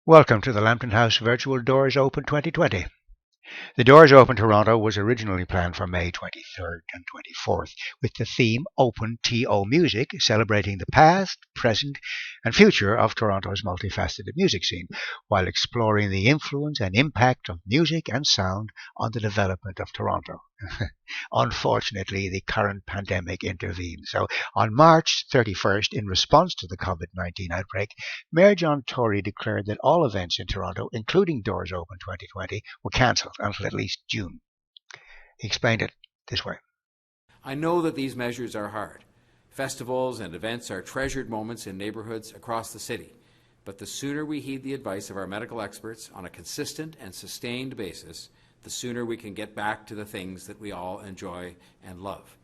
Welcome to the Lambton House Virtual Doors Open 2020. The Doors Open Toronto was originally planned for May 23rd and 24th, with the theme Open TO Music, celebrating the past, present, and future of Toronto's multifaceted music scene, while exploring the influence and impact of music and sound on the development of Toronto. Unfortunately, the current pandemic intervened. So on March 31st, in response to the COVID-19 outbreak, Mayor John Tory declared that all events in Toronto, including Doors Open 2020, were cancelled until at least June. He explained it this way. I know that these measures are hard. Festivals and events are treasured moments in neighbourhoods across the city. But the sooner we heed the advice of our medical experts on a consistent and sustained basis, the sooner we can get back to the things that we all enjoy and love.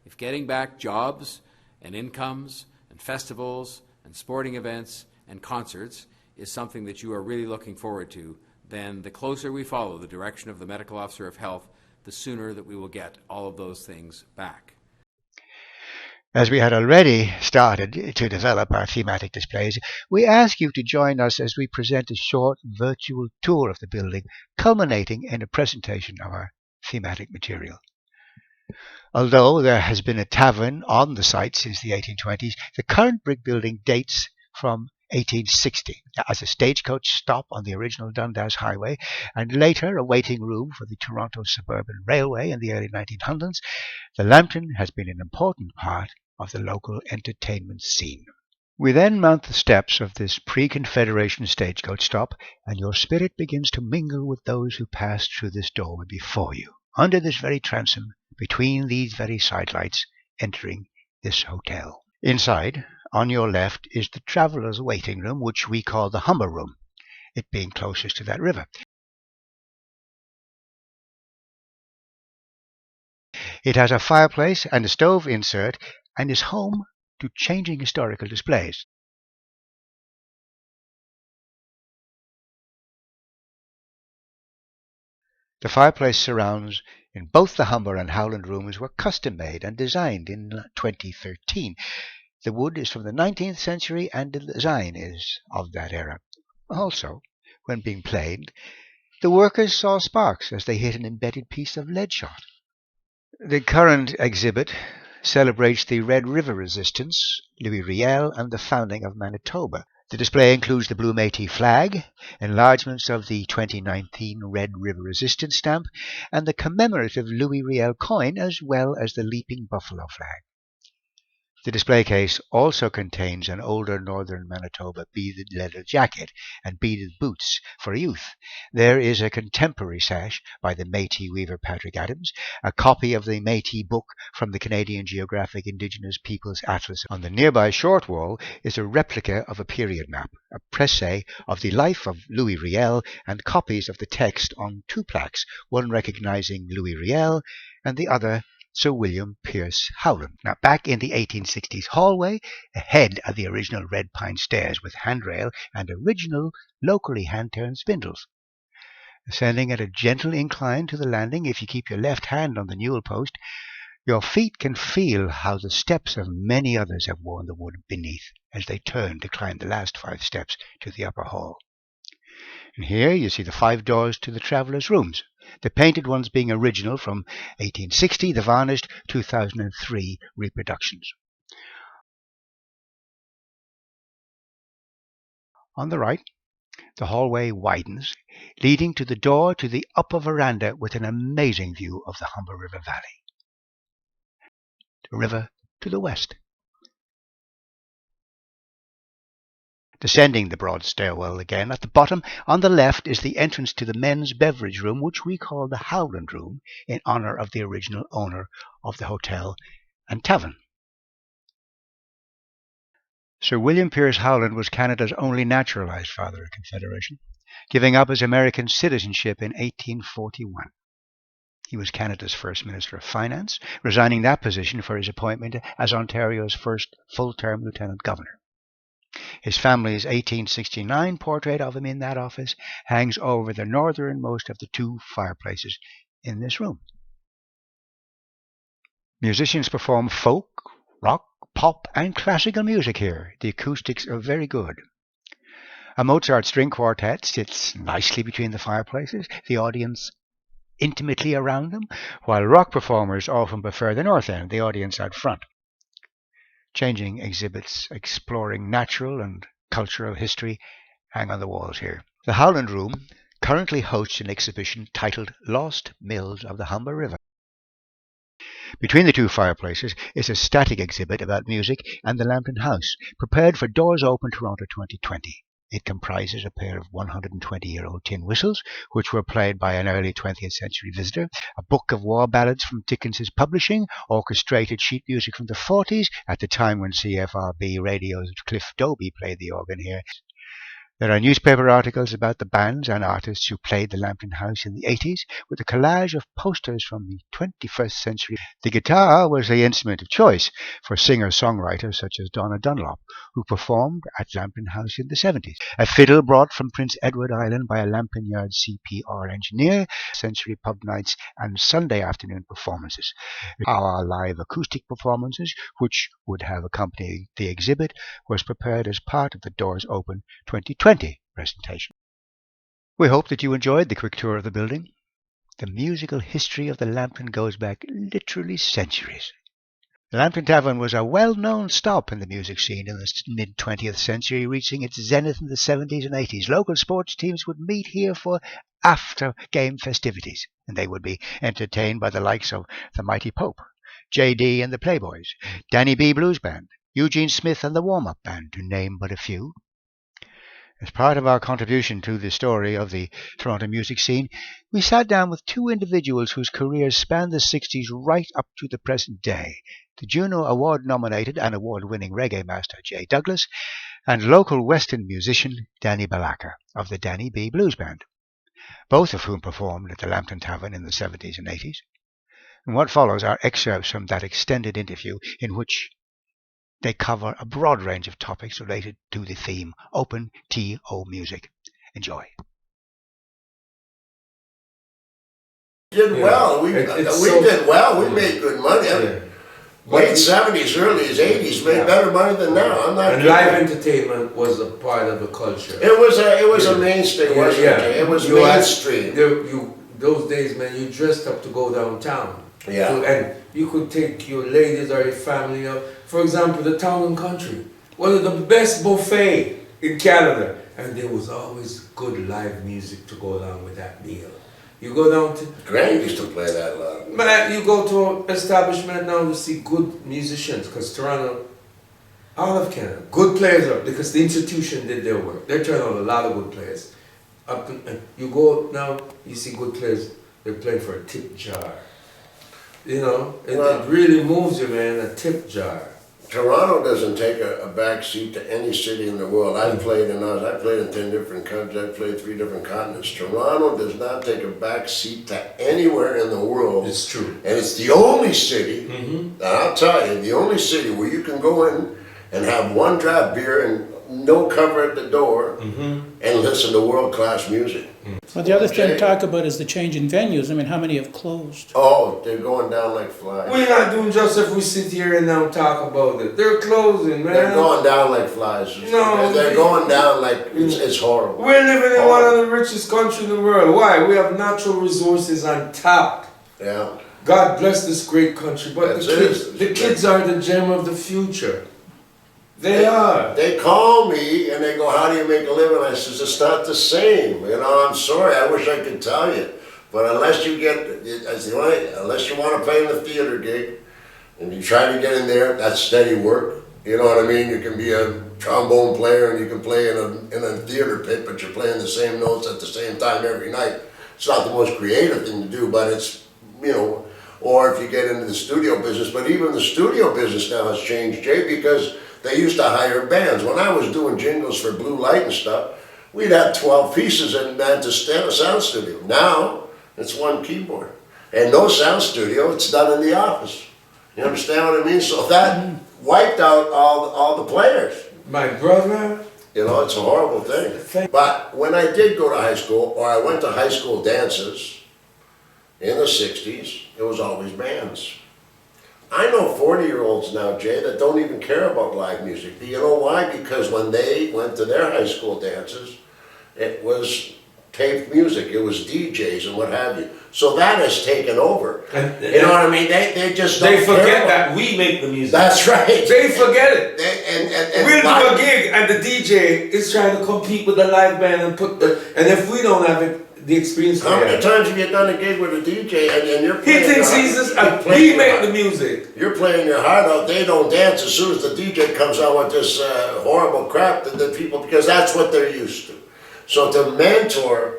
If getting back jobs and incomes and festivals and sporting events and concerts is something that you are really looking forward to, then the closer we follow the direction of the Medical Officer of Health, the sooner that we will get all of those things back. As we had already started to develop our thematic displays, we ask you to join us as we present a short virtual tour of the building, culminating in a presentation of our thematic material. Although there has been a tavern on the site since the 1820s, the current brick building dates from 1860 as a stagecoach stop on the original Dundas Highway, and later a waiting room for the Toronto Suburban Railway in the early 1900s. The Lambton has been an important part of the local entertainment scene. We then mount the steps of this pre-Confederation stagecoach stop, and your spirit begins to mingle with those who passed through this doorway before you, under this very transom, between these very sidelights, entering this hotel. Inside, on your left, is the traveller's waiting room, which we call the Humber Room, it being closest to that river. It has a fireplace and a stove insert, and is home to changing historical displays. The fireplace surrounds in both the Humber and Howland rooms were custom made and designed in 2013. The wood is from the 19th century and the design is of that era. Also, when being played, the workers saw sparks as they hit an embedded piece of lead shot. The current exhibit celebrates the Red River Resistance, Louis Riel, and the founding of Manitoba. The display includes the Blue Métis flag, enlargements of the 2019 Red River Resistance stamp, and the commemorative Louis Riel coin, as well as the Leaping Buffalo flag. The display case also contains an older northern Manitoba beaded leather jacket and beaded boots for youth. There is a contemporary sash by the Métis weaver Patrick Adams, a copy of the Métis book from the Canadian Geographic Indigenous Peoples Atlas. On the nearby short wall is a replica of a period map, a presse of the life of Louis Riel, and copies of the text on two plaques, one recognizing Louis Riel and the other Sir William Pierce Howland. Now, back in the 1860s hallway, ahead of the original red pine stairs with handrail and original locally hand-turned spindles. Ascending at a gentle incline to the landing, if you keep your left hand on the newel post, your feet can feel how the steps of many others have worn the wood beneath as they turn to climb the last 5 steps to the upper hall. And here you see the 5 doors to the travellers' rooms, the painted ones being original from 1860, the varnished 2003 reproductions. On the right, the hallway widens, leading to the door to the upper veranda with an amazing view of the Humber River Valley. The river to the west. Descending the broad stairwell again, at the bottom on the left is the entrance to the men's beverage room, which we call the Howland Room in honour of the original owner of the hotel and tavern. Sir William Pierce Howland was Canada's only naturalized Father of Confederation, giving up his American citizenship in 1841. He was Canada's first Minister of Finance, resigning that position for his appointment as Ontario's first full-term Lieutenant Governor. His family's 1869 portrait of him in that office hangs over the northernmost of the 2 fireplaces in this room. Musicians perform folk, rock, pop, and classical music here. The acoustics are very good. A Mozart string quartet sits nicely between the fireplaces, the audience intimately around them, while rock performers often prefer the north end, the audience out front. Changing exhibits exploring natural and cultural history hang on the walls here. The Howland Room currently hosts an exhibition titled Lost Mills of the Humber River. Between the two fireplaces is a static exhibit about music and the Lambton House, prepared for Doors Open Toronto 2020. It comprises a pair of 120-year-old tin whistles, which were played by an early 20th century visitor, a book of war ballads from Dickens's publishing, orchestrated sheet music from the 40s, at the time when CFRB radio's Cliff Dobie played the organ here. There are newspaper articles about the bands and artists who played the Lambton House in the 80s, with a collage of posters from the 21st century. The guitar was the instrument of choice for singer-songwriters such as Donna Dunlop, who performed at Lambton House in the 70s. A fiddle brought from Prince Edward Island by a Lambton Yard CPR engineer, century pub nights and Sunday afternoon performances. Our live acoustic performances, which would have accompanied the exhibit, was prepared as part of the Doors Open 2020 presentation. We hope that you enjoyed the quick tour of the building. The musical history of the Lambton goes back literally centuries. The Lambton Tavern was a well-known stop in the music scene in the mid-20th century, reaching its zenith in the 70s and 80s. Local sports teams would meet here for after-game festivities, and they would be entertained by the likes of the Mighty Pope, J.D. and the Playboys, Danny B. Blues Band, Eugene Smith and the Warm-Up Band, to name but a few. As part of our contribution to the story of the Toronto music scene, we sat down with two individuals whose careers span the 60s right up to the present day. The Juno Award-nominated and award-winning reggae master Jay Douglas and local Western musician Danny Balaka of the Danny B. Blues Band, both of whom performed at the Lambton Tavern in the 70s and 80s. And what follows are excerpts from that extended interview in which they cover a broad range of topics related to the theme Open T.O. music. Enjoy. Did well. We did well. We made good money. Late 70s, early 80s, made better money than now. I'm not. And live entertainment was a part of the culture. It was a mainstay, wasn't it? It was mainstream. Those days, man, you dressed up to go downtown. Yeah. And you could take your ladies or your family up. For example, the Town and Country, one of the best buffet in Canada. And there was always good live music to go along with that meal. You go down to... Grant used to play that a lot. Man, you go to an establishment now to see good musicians, because Toronto, all of Canada, good players are, because the institution did their work. They turned out a lot of good players. You go now, you see good players, they're playing for a tip jar. You know, it really moves you, man, a tip jar. Toronto doesn't take a back seat to any city in the world. I played in 10 different countries. I played 3 different continents. Toronto does not take a back seat to anywhere in the world. It's true. And it's the only city, and I'll tell you, the only city where you can go in and have one draft beer and no cover at the door and listen to world-class music. Well, the other thing to talk about is the change in venues. I mean, how many have closed? Oh, they're going down like flies. We're not doing just if we sit here and now talk about it. They're closing, man. They're going down like flies. No. They're going down like, it's horrible. We're living in one of the richest countries in the world. Why? We have natural resources on top. Yeah. God bless this great country, but the kids are the gem of the future. They are. They call me and they go, how do you make a living? I says, it's not the same. You know, I'm sorry, I wish I could tell you. But unless you unless you want to play in a theater gig and you try to get in there, that's steady work. You know what I mean? You can be a trombone player and you can play in a theater pit, but you're playing the same notes at the same time every night. It's not the most creative thing to do, but it's, you know, or if you get into the studio business. But even the studio business now has changed, Jay, because they used to hire bands. When I was doing jingles for Blue Light and stuff, we'd have 12 pieces and had to stand a sound studio. Now, it's one keyboard. And no sound studio, it's done in the office. You understand what I mean? So that wiped out all the players. My brother? You know, it's a horrible thing. But when I did go to high school, or I went to high school dances in the 60s, it was always bands. I know 40-year-olds now, Jay, that don't even care about live music. You know why? Because when they went to their high school dances, it was taped music, it was DJs and what have you. So that has taken over. You know what I mean? They just don't They forget care that we make the music. That's right. They forget it. And We'll do live- a gig and the DJ is trying to compete with the live band and and if we don't have it, the experience. How many times have you done a gig with a DJ and you're He playing thinks your- he's just, you're we playing make your- the music. You're playing your heart out, they don't dance. As soon as the DJ comes out with this horrible crap, the people, because that's what they're used to. So to mentor,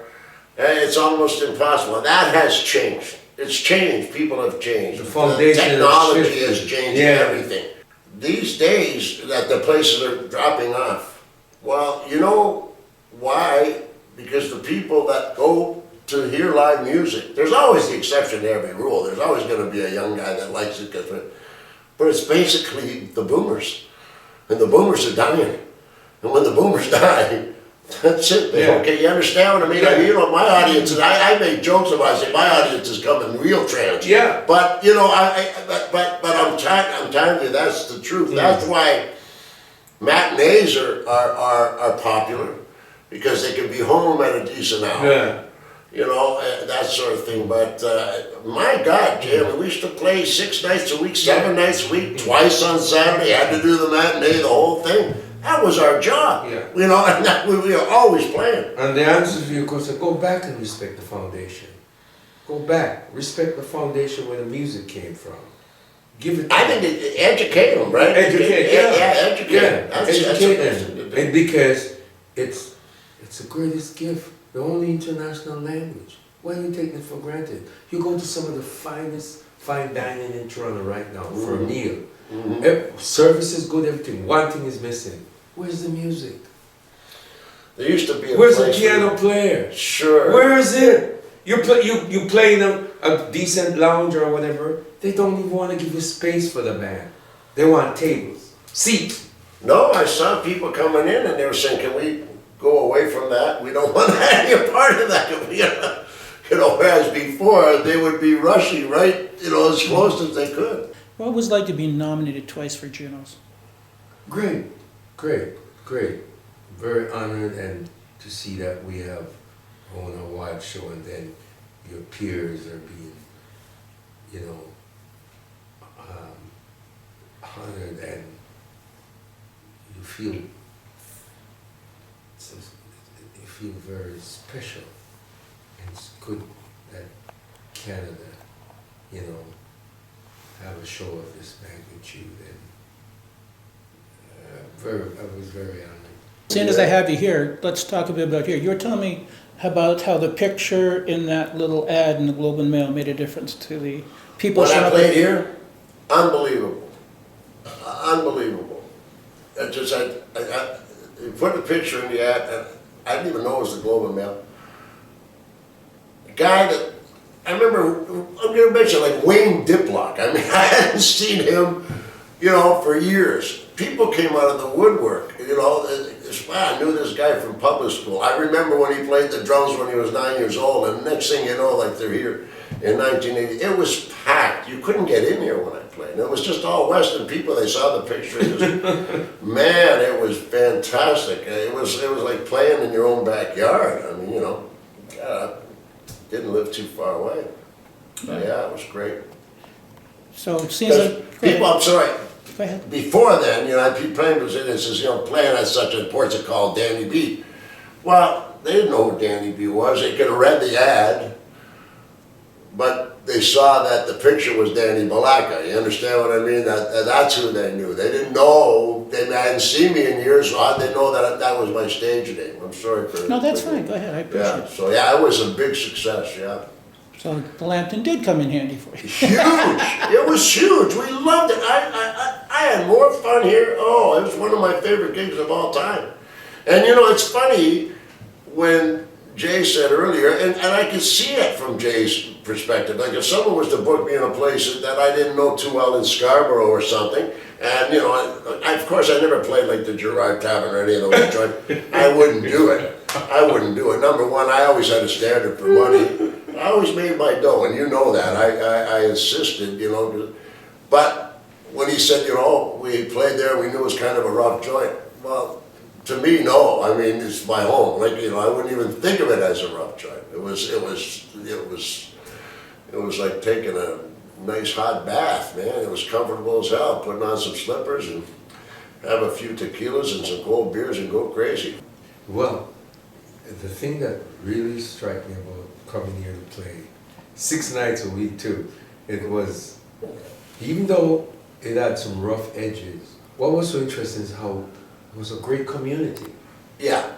it's almost impossible. That has changed. It's changed. People have changed. The foundation technology has has shifted. changed Yeah. everything. These days that the places are dropping off. Well, you know why? Because the people that go to hear live music, there's always the exception to every rule. There's always going to be a young guy that likes it, but it's basically the boomers, and the boomers are dying. And when the boomers die, that's it. Yeah. Okay, you understand what I mean? Yeah. I mean, you know, my audience is. I make jokes about. I say my audience is coming real trans. Yeah. But you know, but I'm telling you, that's the truth. Mm. That's why matinees are popular, because they can be home at a decent hour. Yeah. You know, that sort of thing. But my God, Jim, we used to play 6 nights a week, 7 nights a week, twice on Saturday. Had to do the matinee, the whole thing. That was our job. Yeah. You know, and that we were always playing. And the answer to your question, go back and respect the foundation. Go back, respect the foundation where the music came from. Give it. I think educate them, right? Educate, yeah. Yeah, educate them. Yeah, That's educate the thing to them. do. And because it's the greatest gift, the only international language. Why are you taking it for granted? You go to some of the finest fine dining in Toronto right now for a meal. Service is good, everything. One thing is missing. Where's the music? There used to be a Where's the place piano player? Sure. Where is it? You play in a decent lounge or whatever. They don't even want to give you space for the band. They want tables, seats. No, I saw people coming in and they were saying, can we go away from that? We don't want any part of that. Can we, you know, whereas before they would be rushing right, you know, as close as they could. What it was like to be nominated twice for Junos? Great, great, great. Very honored, and to see that we have on a wide show, and then your peers are being, you know, honored, and you feel very special. And it's good that Canada, you know, have a show of this magnitude, and I was very honored. Seeing as I have you here, let's talk a bit about here. You were telling me about how the picture in that little ad in the Globe and Mail made a difference to the people. When I showing up. played here, unbelievable. Unbelievable. I just, I put the picture in the ad, and I didn't even know it was the Globe and Mail. A guy that, I remember, I'm going to mention like Wayne Diplock. I mean, I hadn't seen him, you know, for years. People came out of the woodwork, you know. I knew this guy from public school. I remember when he played the drums when he was 9 years old, and next thing you know, like they're here in 1980. It was packed. You couldn't get in here when I played. And it was just all Western people. They saw the picture. It was, man, it was fantastic. It was like playing in your own backyard. I mean, you know, God, I didn't live too far away. But yeah, it was great. So it seems like People, I'm sorry. Go ahead. Before then, you know, I'd be playing was in this, you know, playing at such a port called Danny B. Well, they didn't know who Danny B was. They could have read the ad, but they saw that the picture was Danny Balaka. You understand what I mean? That's who they knew. They didn't know. They hadn't seen me in years, so how did they know that that was my stage name? I'm sorry for. No, that's fine. Go ahead. I appreciate Yeah. it. So yeah, it was a big success. Yeah. So the Lambton did come in handy for you. Huge. It was huge. We loved it. I had more fun here. Oh, it was one of my favorite gigs of all time. And you know, it's funny when Jay said earlier, and I could see it from Jay's perspective. Like if someone was to book me in a place that I didn't know too well in Scarborough or something, and you know, of course I never played like the Gerard Tavern or any of those joints. I wouldn't do it. I wouldn't do it. Number one, I always had a standard for money. I always made my dough, and you know that. I insisted, you know, but when he said, you know, we played there, we knew it was kind of a rough joint. Well, to me, no. I mean, it's my home. Like, you know, I wouldn't even think of it as a rough joint. It was like taking a nice hot bath, man. It was comfortable as hell. Putting on some slippers and have a few tequilas and some cold beers and go crazy. Well, the thing that really struck me about coming here to play, 6 nights a week too, it was, even though it had some rough edges, what was so interesting is how it was a great community. Yeah.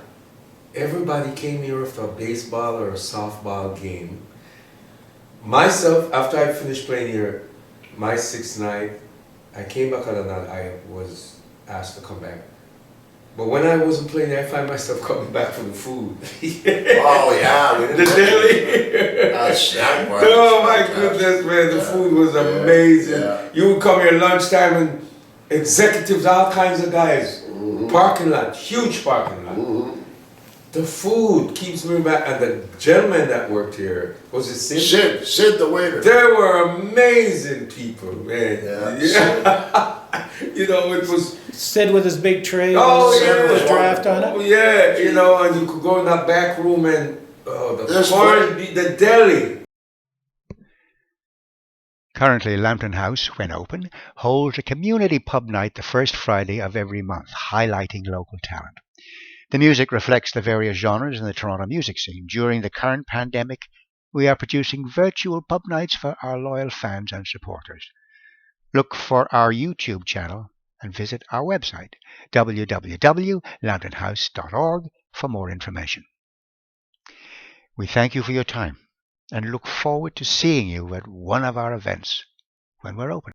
Everybody came here after a baseball or a softball game. Myself, after I finished playing here, my 6th night, I came back on and I was asked to come back. But when I wasn't playing, I find myself coming back for the food. Oh yeah, we The deli. Snack bar. Oh my goodness, man, the food was amazing. Yeah. You would come here lunchtime and executives, all kinds of guys. Parking lot, huge parking lot. The food keeps me back, and the gentleman that worked here, was it Sid? Sid the waiter. They were amazing people, man. Yeah. You know, it was. Sid with his big tray Oh, with yeah. the draft on Oh it. yeah, you know, and you could go in that back room and This the deli. Currently, Lambton House, when open, holds a community pub night the first Friday of every month, highlighting local talent. The music reflects the various genres in the Toronto music scene. During the current pandemic, we are producing virtual pub nights for our loyal fans and supporters. Look for our YouTube channel and visit our website, www.lambtonhouse.org, for more information. We thank you for your time and look forward to seeing you at one of our events when we're open.